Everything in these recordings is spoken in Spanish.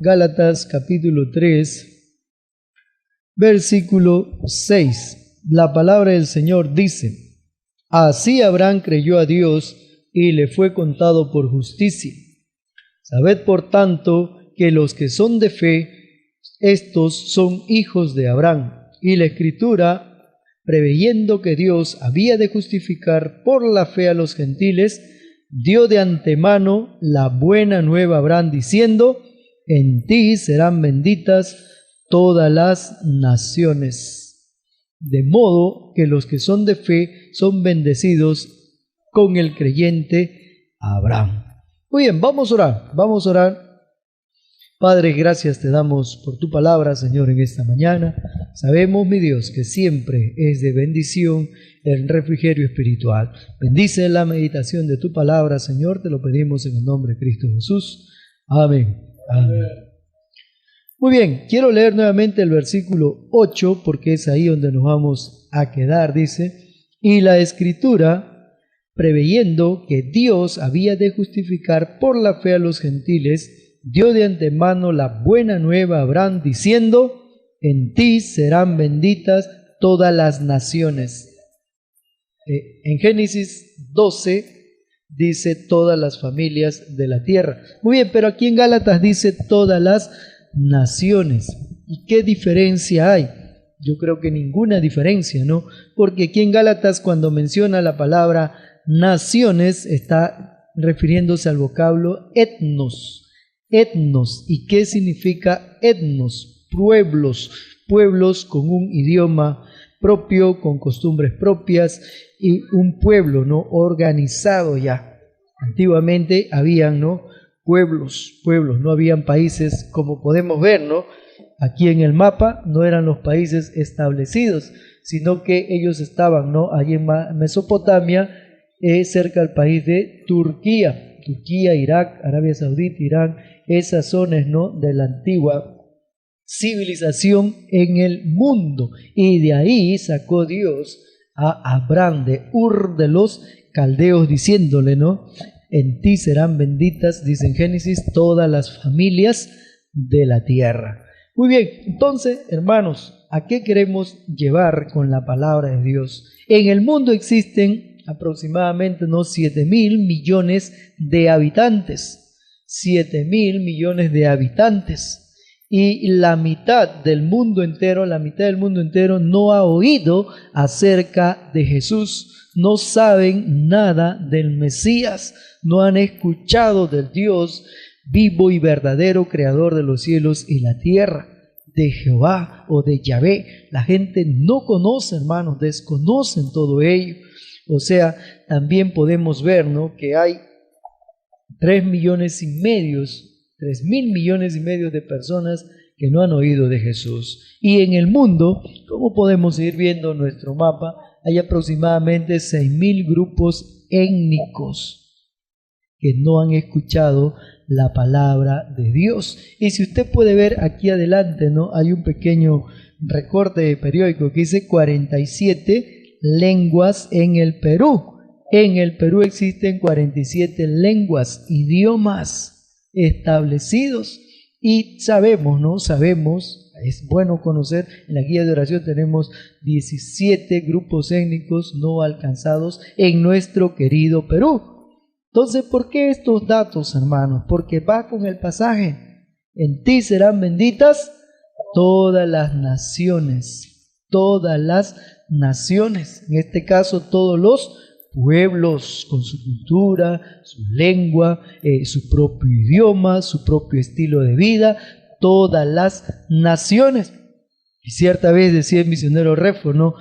Gálatas capítulo 3, versículo 6. La palabra del Señor dice: así Abraham creyó a Dios y le fue contado por justicia. Sabed por tanto que los que son de fe, estos son hijos de Abraham. Y la Escritura, preveyendo que Dios había de justificar por la fe a los gentiles, dio de antemano la buena nueva a Abraham, diciendo: en ti serán benditas todas las naciones. De modo que los que son de fe son bendecidos con el creyente Abraham. Muy bien, vamos a orar. Padre, gracias te damos por tu palabra, Señor, en esta mañana. Sabemos, mi Dios, que siempre es de bendición el refrigerio espiritual. Bendice la meditación de tu palabra, Señor, te lo pedimos en el nombre de Cristo Jesús. Amén. Amén. Muy bien, quiero leer nuevamente el versículo 8 porque es ahí donde nos vamos a quedar. Dice: y la Escritura, preveyendo que Dios había de justificar por la fe a los gentiles, dio de antemano la buena nueva a Abraham, diciendo: en ti serán benditas todas las naciones. En Génesis 12 dice todas las familias de la tierra. Muy bien, pero aquí en Gálatas dice todas las naciones. ¿Y qué diferencia hay? Yo creo que ninguna diferencia, ¿no? Porque aquí en Gálatas, cuando menciona la palabra naciones, está refiriéndose al vocablo etnos. Etnos. ¿Y qué significa etnos? Pueblos con un idioma propio, con costumbres propias, y un pueblo, ¿no?, organizado ya. Antiguamente habían, ¿no?, pueblos, no habían países como podemos ver, ¿no? Aquí en el mapa no eran los países establecidos, sino que ellos estaban, ¿no?, allí en Mesopotamia, cerca del país de Turquía, Irak, Arabia Saudita, Irán, esas zonas, ¿no?, de la antigua civilización en el mundo. Y de ahí sacó Dios a Abraham de Ur de los caldeos, diciéndole, ¿no?, en ti serán benditas, dice en Génesis, todas las familias de la tierra. Muy bien, entonces, hermanos, ¿a qué queremos llevar con la palabra de Dios? En el mundo existen aproximadamente, ¿no?, 7,000 millones de habitantes. 7,000 millones de habitantes. Y la mitad del mundo entero no ha oído acerca de Jesús, no saben nada del Mesías, no han escuchado del Dios vivo y verdadero, creador de los cielos y la tierra, de Jehová o de Yahvé. La gente no conoce, hermanos, desconocen todo ello. O sea, también podemos ver, ¿no?, que hay 3,5 millones 3,000 millones y medio de personas que no han oído de Jesús. Y en el mundo, como podemos ir viendo nuestro mapa, hay aproximadamente 6,000 grupos étnicos que no han escuchado la palabra de Dios. Y si usted puede ver aquí adelante, ¿no?, hay un pequeño recorte de periódico que dice 47 lenguas en el Perú. En el Perú existen 47 lenguas, idiomas establecidos, y sabemos, es bueno conocer, en la guía de oración tenemos 17 grupos étnicos no alcanzados en nuestro querido Perú. Entonces, ¿por qué estos datos, hermanos? Porque va con el pasaje: en ti serán benditas todas las naciones, en este caso todos los pueblos, con su cultura, su lengua, su propio idioma, su propio estilo de vida, todas las naciones. Y cierta vez decía el misionero Refo, ¿no?,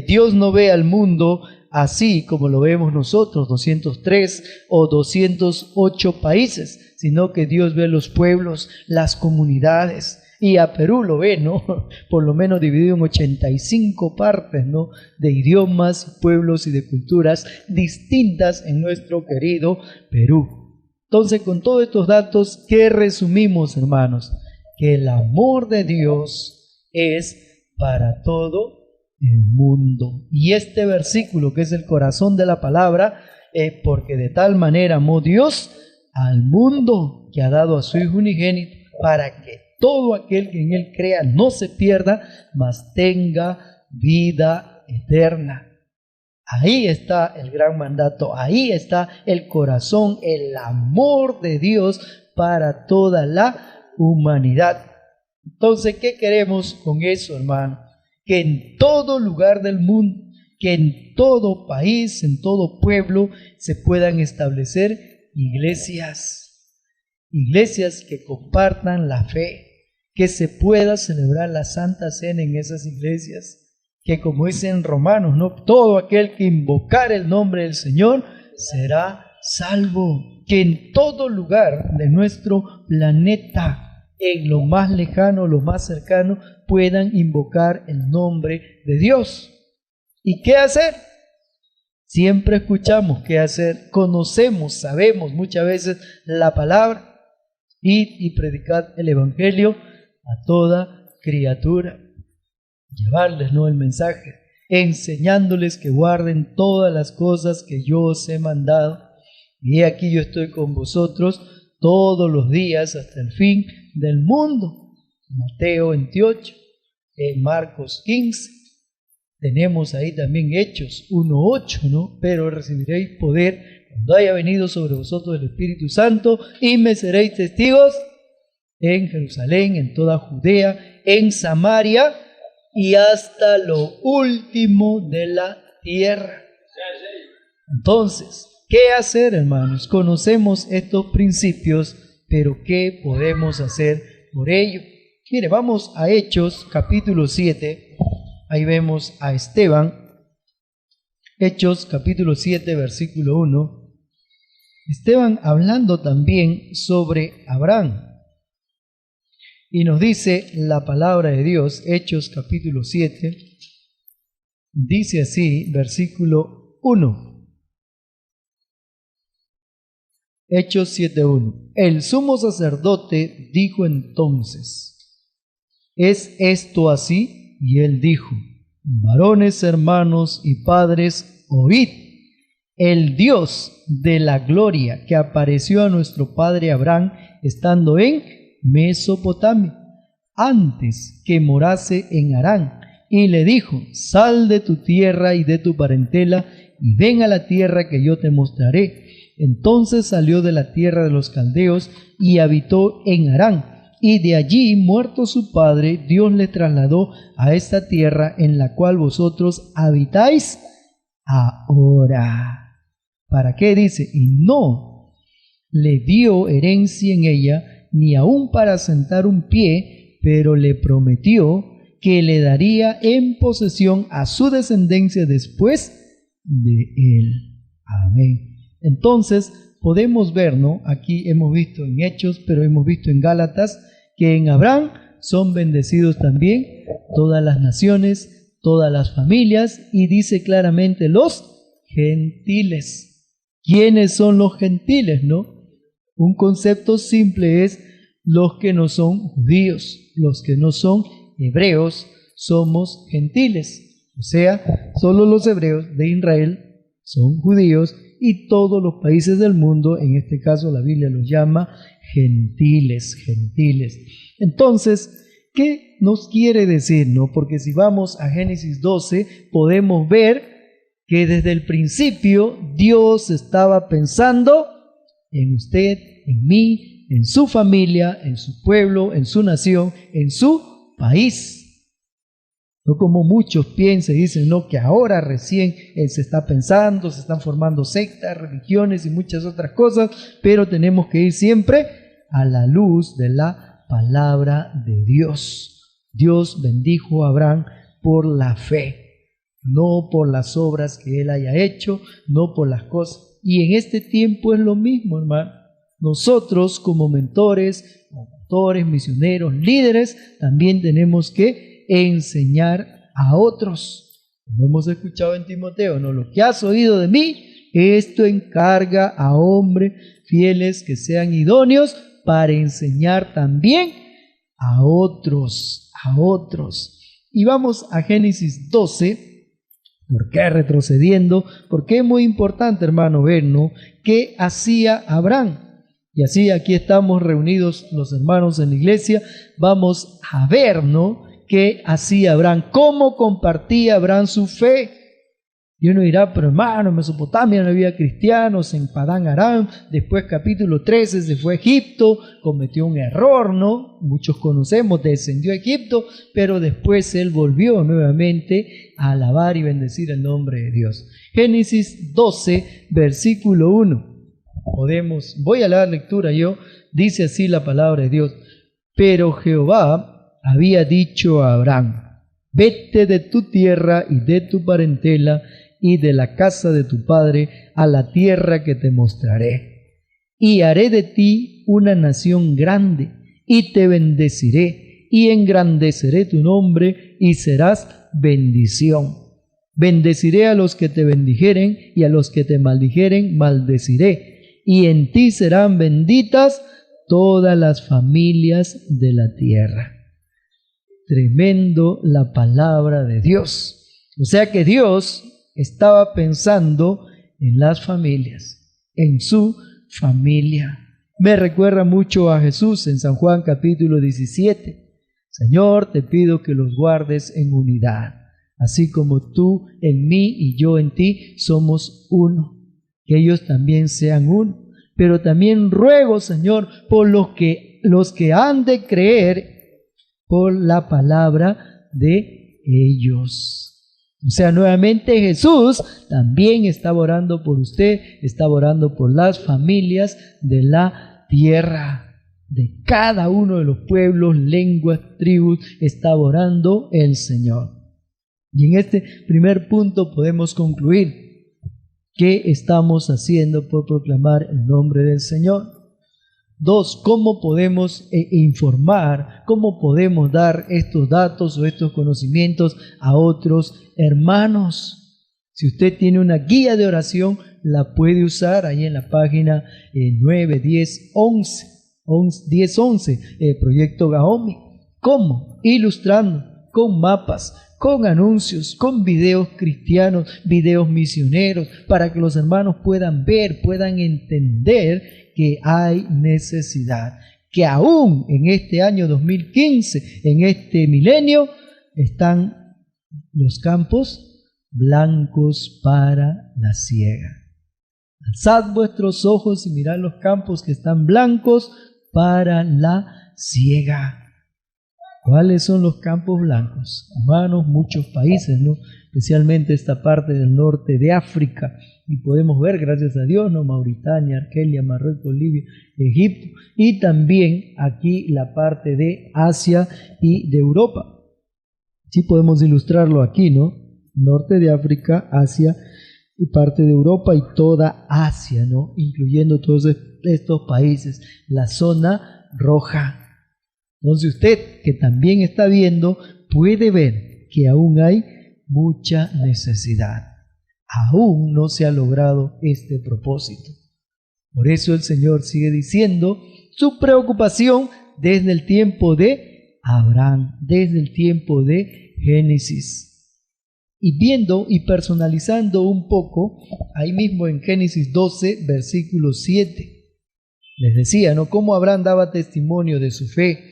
Dios no ve al mundo así como lo vemos nosotros, 203 o 208 países, sino que Dios ve los pueblos, las comunidades. Y a Perú lo ve, ¿no?, por lo menos dividido en 85 partes, ¿no?, de idiomas, pueblos y de culturas distintas en nuestro querido Perú. Entonces, con todos estos datos, ¿qué resumimos, hermanos? Que el amor de Dios es para todo el mundo. Y este versículo, que es el corazón de la palabra, porque de tal manera amó Dios al mundo que ha dado a su Hijo unigénito, para que todo aquel que en él crea no se pierda, mas tenga vida eterna. Ahí está el gran mandato, ahí está el corazón, el amor de Dios para toda la humanidad. Entonces, ¿qué queremos con eso, hermano? Que en todo lugar del mundo, que en todo país, en todo pueblo, se puedan establecer iglesias que compartan la fe, que se pueda celebrar la Santa Cena en esas iglesias, que como dice en Romanos, ¿no? Todo aquel que invocar el nombre del Señor será salvo. Que en todo lugar de nuestro planeta, en lo más lejano, lo más cercano, puedan invocar el nombre de Dios. ¿Y qué hacer? Siempre escuchamos qué hacer, conocemos, sabemos muchas veces la palabra. Id y predicad el Evangelio a toda criatura. Llevarles, ¿no?, el mensaje, enseñándoles que guarden todas las cosas que yo os he mandado. Y he aquí yo estoy con vosotros todos los días hasta el fin del mundo. Mateo 28, Marcos 15. Tenemos ahí también Hechos 1:8, ¿no? Pero recibiréis poder cuando haya venido sobre vosotros el Espíritu Santo y me seréis testigos en Jerusalén, en toda Judea, en Samaria y hasta lo último de la tierra. Entonces, ¿qué hacer, hermanos? Conocemos estos principios, pero ¿qué podemos hacer por ello? Mire, vamos a Hechos capítulo 7. Ahí vemos a Esteban. Hechos capítulo 7, versículo 1. Esteban hablando también sobre Abraham. Y nos dice la palabra de Dios, Hechos capítulo 7, dice así, versículo 1. Hechos 7:1. El sumo sacerdote dijo entonces: ¿es esto así? Y él dijo: varones, hermanos y padres, oíd. El Dios de la gloria que apareció a nuestro padre Abraham estando en Mesopotamia, antes que morase en Harán, y le dijo: sal de tu tierra y de tu parentela y ven a la tierra que yo te mostraré. Entonces salió de la tierra de los caldeos y habitó en Harán. Y de allí, muerto su padre, Dios le trasladó a esta tierra en la cual vosotros habitáis ahora. ¿Para qué? Dice, y no le dio herencia en ella, ni aun para sentar un pie, pero le prometió que le daría en posesión a su descendencia después de él. Amén. Entonces, podemos ver, ¿no? Aquí hemos visto en Hechos, pero hemos visto en Gálatas, que en Abraham son bendecidos también todas las naciones, todas las familias, y dice claramente los gentiles. ¿Quiénes son los gentiles, no? Un concepto simple es los que no son judíos, los que no son hebreos, somos gentiles. O sea, solo los hebreos de Israel son judíos y todos los países del mundo, en este caso la Biblia los llama gentiles. Entonces, ¿qué nos quiere decir, no? Porque si vamos a Génesis 12, podemos ver que desde el principio Dios estaba pensando en usted, en mí, en su familia, en su pueblo, en su nación, en su país. No como muchos piensan y dicen, no, que ahora recién se está pensando, se están formando sectas, religiones y muchas otras cosas, pero tenemos que ir siempre a la luz de la palabra de Dios. Dios bendijo a Abraham por la fe, no por las obras que él haya hecho, no por las cosas. Y en este tiempo es lo mismo, hermano. Nosotros como mentores, como pastores, misioneros, líderes, también tenemos que enseñar a otros. Como hemos escuchado en Timoteo, no, lo que has oído de mí, esto encarga a hombres fieles que sean idóneos para enseñar también a otros. Y vamos a Génesis 12. ¿Por qué retrocediendo? Porque es muy importante, hermano, ver, ¿no?, qué hacía Abraham. Y así aquí estamos reunidos los hermanos en la iglesia, vamos a ver, ¿no?, qué hacía Abraham, cómo compartía Abraham su fe. Y uno dirá, pero hermano, en Mesopotamia no había cristianos, en Padán Aram, después capítulo 13 se fue a Egipto, cometió un error, ¿no? Muchos conocemos, descendió a Egipto, pero después él volvió nuevamente a alabar y bendecir el nombre de Dios. Génesis 12, versículo 1. Voy a dar lectura yo, dice así la palabra de Dios. Pero Jehová había dicho a Abraham, vete de tu tierra y de tu parentela y de la casa de tu padre a la tierra que te mostraré. Y haré de ti una nación grande, y te bendeciré, y engrandeceré tu nombre, y serás bendición. Bendeciré a los que te bendijeren, y a los que te maldijeren maldeciré, y en ti serán benditas todas las familias de la tierra. Tremendo la palabra de Dios. O sea que Dios estaba pensando en las familias, en su familia. Me recuerda mucho a Jesús en San Juan capítulo 17. Señor, te pido que los guardes en unidad, así como tú en mí y yo en ti somos uno, que ellos también sean uno. Pero también ruego, Señor, por los que han de creer por la palabra de ellos. O sea, nuevamente Jesús también estaba orando por usted, estaba orando por las familias de la tierra, de cada uno de los pueblos, lenguas, tribus, estaba orando el Señor. Y en este primer punto podemos concluir: ¿qué estamos haciendo por proclamar el nombre del Señor? 2, ¿cómo podemos informar, cómo podemos dar estos datos o estos conocimientos a otros hermanos? Si usted tiene una guía de oración, la puede usar ahí en la página 9, 10, 11, Proyecto Gaomi. ¿Cómo? Ilustrando con mapas, con anuncios, con videos cristianos, videos misioneros, para que los hermanos puedan ver, puedan entender que hay necesidad, que aún en este año 2015, en este milenio, están los campos blancos para la siega. Alzad vuestros ojos y mirad los campos que están blancos para la siega. ¿Cuáles son los campos blancos? Hermanos, muchos países, ¿no?, especialmente esta parte del norte de África, y podemos ver, gracias a Dios, ¿no?, Mauritania, Argelia, Marruecos, Libia, Egipto, y también aquí la parte de Asia y de Europa. Sí podemos ilustrarlo aquí, ¿no? Norte de África, Asia y parte de Europa y toda Asia, ¿no?, incluyendo todos estos países, la zona roja. Entonces usted, que también está viendo, puede ver que aún hay mucha necesidad. Aún no se ha logrado este propósito. Por eso el Señor sigue diciendo su preocupación desde el tiempo de Abraham, desde el tiempo de Génesis. Y viendo y personalizando un poco, ahí mismo en Génesis 12, versículo 7, les decía, ¿no?, cómo Abraham daba testimonio de su fe.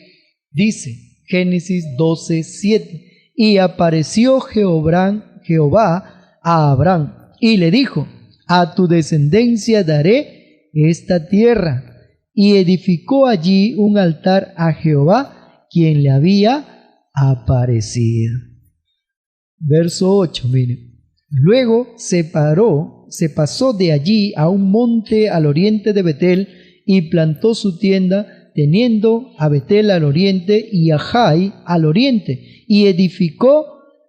Dice Génesis 12, 7, y apareció Jehová a Abraham y le dijo, a tu descendencia daré esta tierra. Y edificó allí un altar a Jehová, quien le había aparecido. Verso 8, miren. Luego se pasó de allí a un monte al oriente de Betel y plantó su tienda, teniendo a Betel al oriente y a Jai al oriente, y edificó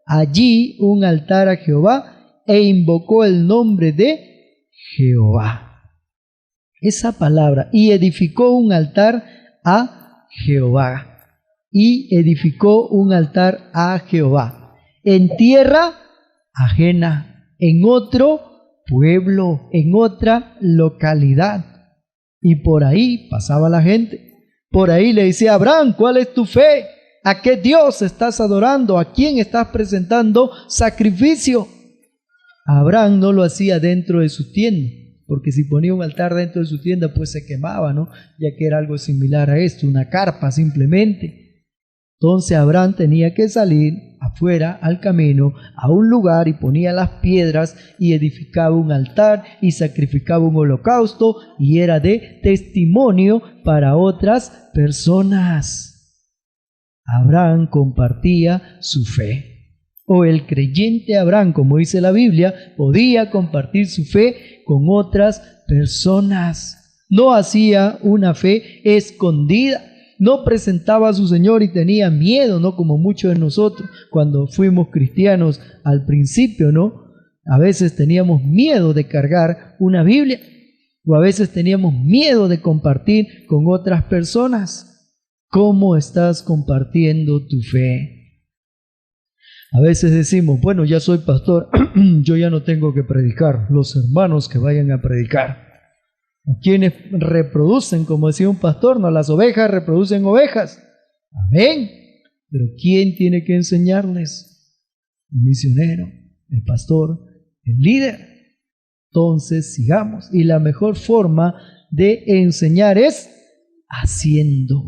allí un altar a Jehová e invocó el nombre de Jehová. Esa palabra, y edificó un altar a Jehová, y edificó un altar a Jehová, en tierra ajena, en otro pueblo, en otra localidad. Y por ahí pasaba la gente. Por ahí le decía, Abraham, ¿cuál es tu fe? ¿A qué Dios estás adorando? ¿A quién estás presentando sacrificio? Abraham no lo hacía dentro de su tienda, porque si ponía un altar dentro de su tienda, pues se quemaba, ¿no? Ya que era algo similar a esto, una carpa simplemente. Entonces Abraham tenía que salir afuera al camino, a un lugar, y ponía las piedras y edificaba un altar y sacrificaba un holocausto, y era de testimonio para otras personas. Abraham compartía su fe. O el creyente Abraham, como dice la Biblia, podía compartir su fe con otras personas. No hacía una fe escondida, no presentaba a su Señor y tenía miedo, ¿no? Como muchos de nosotros cuando fuimos cristianos al principio, ¿no? A veces teníamos miedo de cargar una Biblia, o a veces teníamos miedo de compartir con otras personas. ¿Cómo estás compartiendo tu fe? A veces decimos, bueno, ya soy pastor, yo ya no tengo que predicar, los hermanos que vayan a predicar. O quienes reproducen, como decía un pastor, no, las ovejas reproducen ovejas. Amén. Pero ¿quién tiene que enseñarles? El misionero, el pastor, el líder. Entonces sigamos. Y la mejor forma de enseñar es haciendo,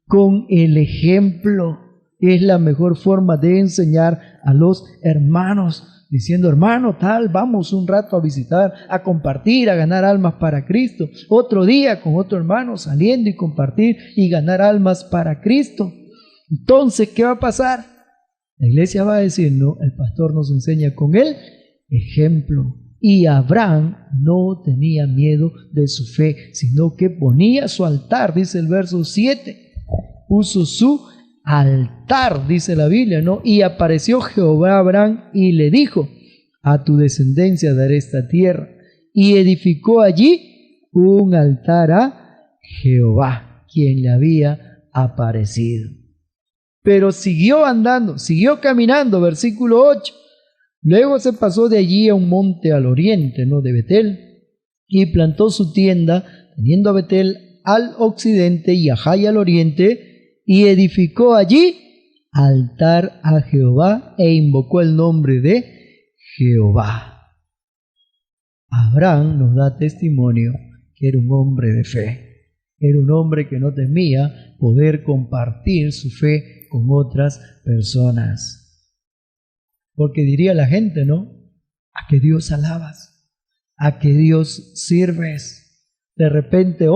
con el ejemplo. Es la mejor forma de enseñar a los hermanos, diciendo, hermano, tal, vamos un rato a visitar, a compartir, a ganar almas para Cristo. Otro día con otro hermano saliendo y compartir y ganar almas para Cristo. Entonces, ¿qué va a pasar? La iglesia va a decir, no, el pastor nos enseña con el ejemplo. Y Abraham no tenía miedo de su fe, sino que ponía su altar, dice el verso 7, puso su altar, dice la Biblia, ¿no? Y apareció Jehová a Abraham y le dijo, a tu descendencia daré esta tierra. Y edificó allí un altar a Jehová, quien le había aparecido. Pero siguió andando, siguió caminando, versículo 8. Luego se pasó de allí a un monte al oriente, ¿no? De Betel, y plantó su tienda, teniendo a Betel al occidente y a Jai al oriente, y edificó allí altar a Jehová e invocó el nombre de Jehová. Abraham nos da testimonio que era un hombre de fe. Era un hombre que no temía poder compartir su fe con otras personas. Porque diría la gente, ¿no? ¿A qué Dios alabas? ¿A qué Dios sirves? De repente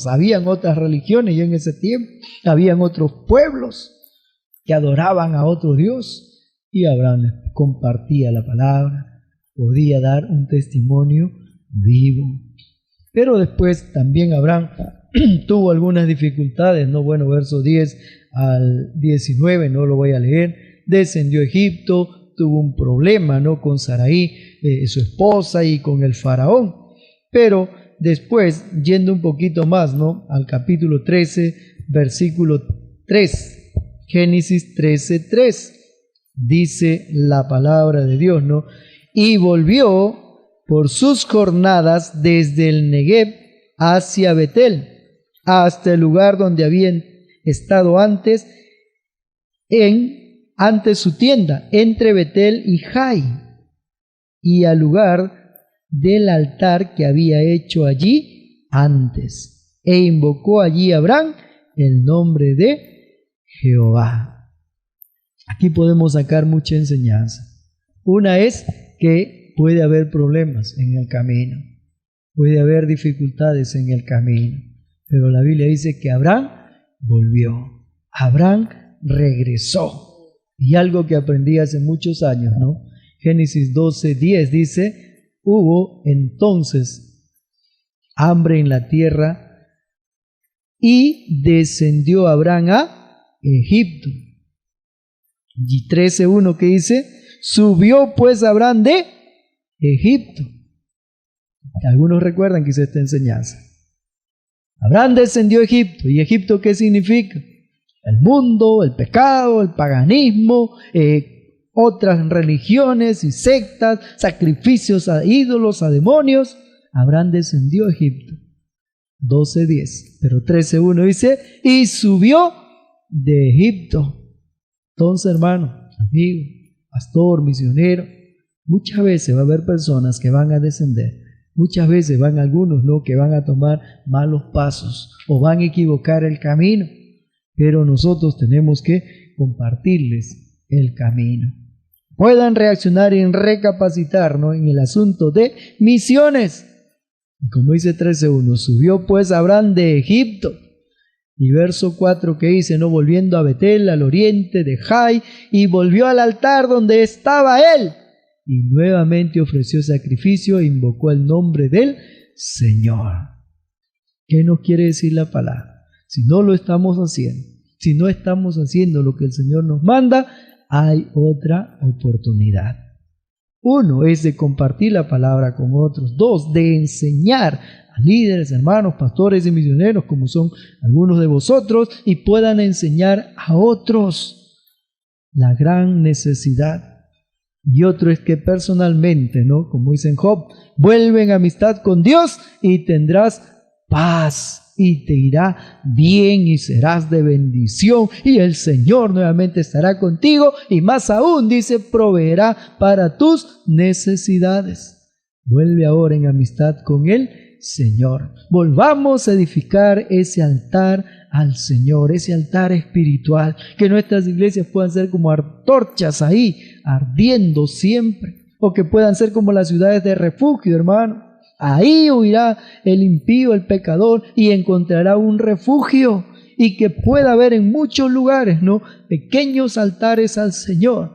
habían otras religiones y en ese tiempo habían otros pueblos que adoraban a otro Dios, y Abraham compartía la palabra, podía dar un testimonio vivo. Pero después también Abraham tuvo algunas dificultades, ¿no? Bueno, verso 10 al 19, no lo voy a leer. Descendió a Egipto, tuvo un problema, ¿no? Con Sarai, su esposa, y con el faraón. Pero después, yendo un poquito más, ¿no? Al capítulo 13, versículo 3. Génesis 13:3. Dice la palabra de Dios, ¿no? Y volvió por sus jornadas desde el Negev hacia Betel, hasta el lugar donde habían estado antes su tienda, entre Betel y Jai, y al lugar del altar que había hecho allí antes, e invocó allí Abraham el nombre de Jehová. Aquí podemos sacar mucha enseñanza. Una es que puede haber problemas en el camino, puede haber dificultades en el camino, pero la Biblia dice que Abraham volvió, Abraham regresó. Y algo que aprendí hace muchos años, ¿no? Génesis 12:10 dice, hubo entonces hambre en la tierra y descendió Abraham a Egipto. Y 13:1 que dice, subió pues Abraham de Egipto. Algunos recuerdan quizá esta enseñanza. Abraham descendió a Egipto. ¿Y Egipto qué significa? El mundo, el pecado, el paganismo, otras religiones y sectas, sacrificios a ídolos, a demonios. Abraham descendió a Egipto. 12:10. Pero 13:1 dice, y subió de Egipto. Entonces, hermano, amigo, pastor, misionero, Muchas veces va a haber personas que van a descender. Muchas veces van algunos, ¿no?, que van a tomar malos pasos o van a equivocar el camino. Pero nosotros tenemos que compartirles el camino. Puedan reaccionar y recapacitar, ¿no?, en el asunto de misiones. Y como dice 13:1, subió pues Abraham de Egipto. Y verso 4 que dice, no, volviendo a Betel, al oriente de Jai, y volvió al altar donde estaba él. Y nuevamente ofreció sacrificio e invocó el nombre del Señor. ¿Qué nos quiere decir la palabra? Si no lo estamos haciendo, si no estamos haciendo lo que el Señor nos manda, hay otra oportunidad. 1 es de compartir la palabra con otros. 2, de enseñar a líderes, hermanos, pastores y misioneros, como son algunos de vosotros, y puedan enseñar a otros la gran necesidad. Y otro es que personalmente, ¿no?, como dice en Job, vuelve en amistad con Dios y tendrás paz y te irá bien y serás de bendición y el Señor nuevamente estará contigo y más aún, dice, proveerá para tus necesidades. Vuelve ahora en amistad con el Señor. Volvamos a edificar ese altar al Señor, ese altar espiritual, que nuestras iglesias puedan ser como antorchas ahí, ardiendo siempre, o que puedan ser como las ciudades de refugio, hermano. Ahí huirá el impío, el pecador, y encontrará un refugio, y que pueda haber en muchos lugares, ¿no?, pequeños altares al Señor,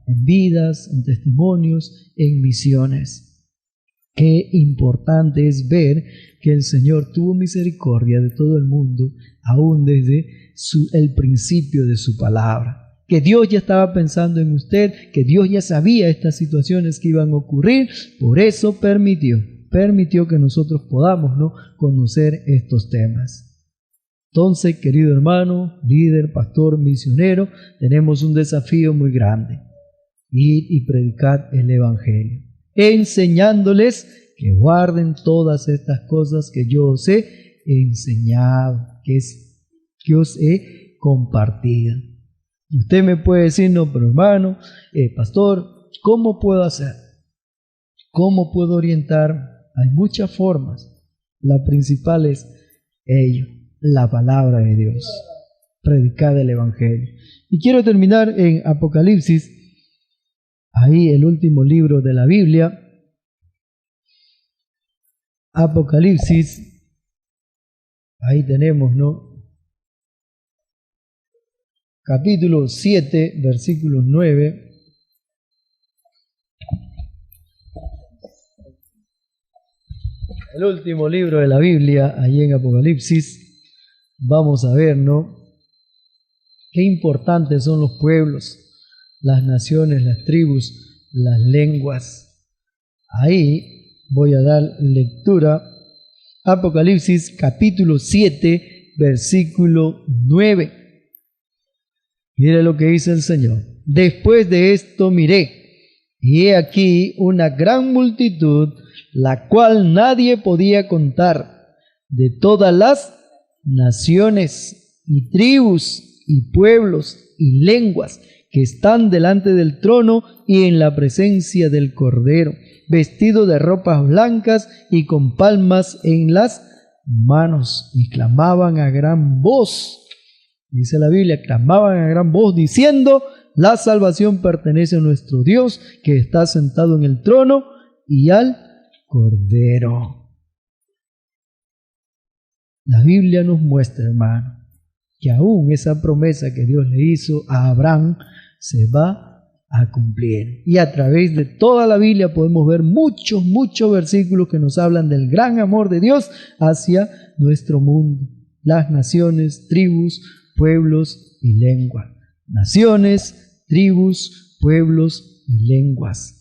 en vidas, en testimonios, en misiones. Qué importante es ver que el Señor tuvo misericordia de todo el mundo, aún desde el principio de su palabra. Que Dios ya estaba pensando en usted, que Dios ya sabía estas situaciones que iban a ocurrir, por eso permitió que nosotros podamos, ¿no?, conocer estos temas. Entonces, querido hermano, líder, pastor, misionero, tenemos un desafío muy grande: ir y predicar el Evangelio, enseñándoles que guarden todas estas cosas que yo os he enseñado, que os he compartido. Y usted me puede decir, no, pero hermano, pastor, ¿cómo puedo hacer? ¿Cómo puedo orientar? Hay muchas formas. La principal es la palabra de Dios, predicar el Evangelio. Y quiero terminar en Apocalipsis, ahí el último libro de la Biblia, Apocalipsis, ahí tenemos, ¿no?, capítulo 7, versículo 9. El último libro de la Biblia, ahí en Apocalipsis, vamos a ver, ¿no?, qué importantes son los pueblos, las naciones, las tribus, las lenguas. Ahí voy a dar lectura. Apocalipsis capítulo 7, versículo 9. Mire lo que dice el Señor. Después de esto miré, y he aquí una gran multitud, la cual nadie podía contar, de todas las naciones y tribus y pueblos y lenguas, que están delante del trono y en la presencia del Cordero, vestidos de ropas blancas y con palmas en las manos, y clamaban a gran voz, dice la Biblia, clamaban a gran voz diciendo: la salvación pertenece a nuestro Dios, que está sentado en el trono y al Cordero. La Biblia nos muestra, hermano, que aún esa promesa que Dios le hizo a Abraham se va a cumplir. Y a través de toda la Biblia podemos ver muchos versículos que nos hablan del gran amor de Dios hacia nuestro mundo, las naciones, tribus, pueblos y lenguas. Naciones, tribus, pueblos y lenguas.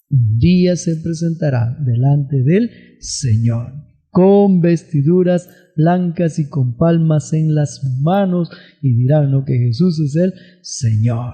Un día se presentará delante del Señor con vestiduras blancas y con palmas en las manos, y dirán, ¿no?, que Jesús es el Señor.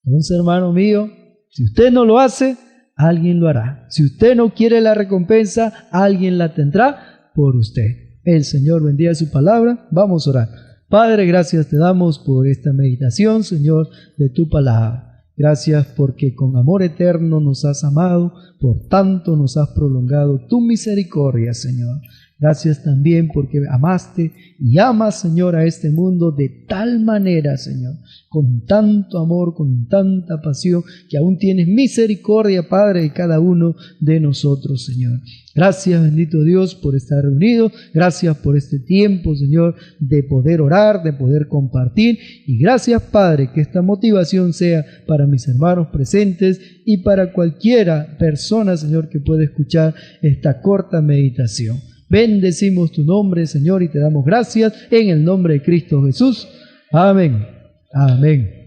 Entonces, hermano mío, si usted no lo hace, alguien lo hará. Si usted no quiere la recompensa, alguien la tendrá por usted. El Señor bendiga su palabra. Vamos a orar. Padre, gracias te damos por esta meditación, Señor, de tu palabra. Gracias porque con amor eterno nos has amado, por tanto nos has prolongado tu misericordia, Señor. Gracias también porque amaste y amas, Señor, a este mundo de tal manera, Señor, con tanto amor, con tanta pasión, que aún tienes misericordia, Padre, de cada uno de nosotros, Señor. Gracias, bendito Dios, por estar reunidos. Gracias por este tiempo, Señor, de poder orar, de poder compartir. Y gracias, Padre, que esta motivación sea para mis hermanos presentes y para cualquiera persona, Señor, que pueda escuchar esta corta meditación. Bendecimos tu nombre, Señor, y te damos gracias en el nombre de Cristo Jesús. Amén. Amén.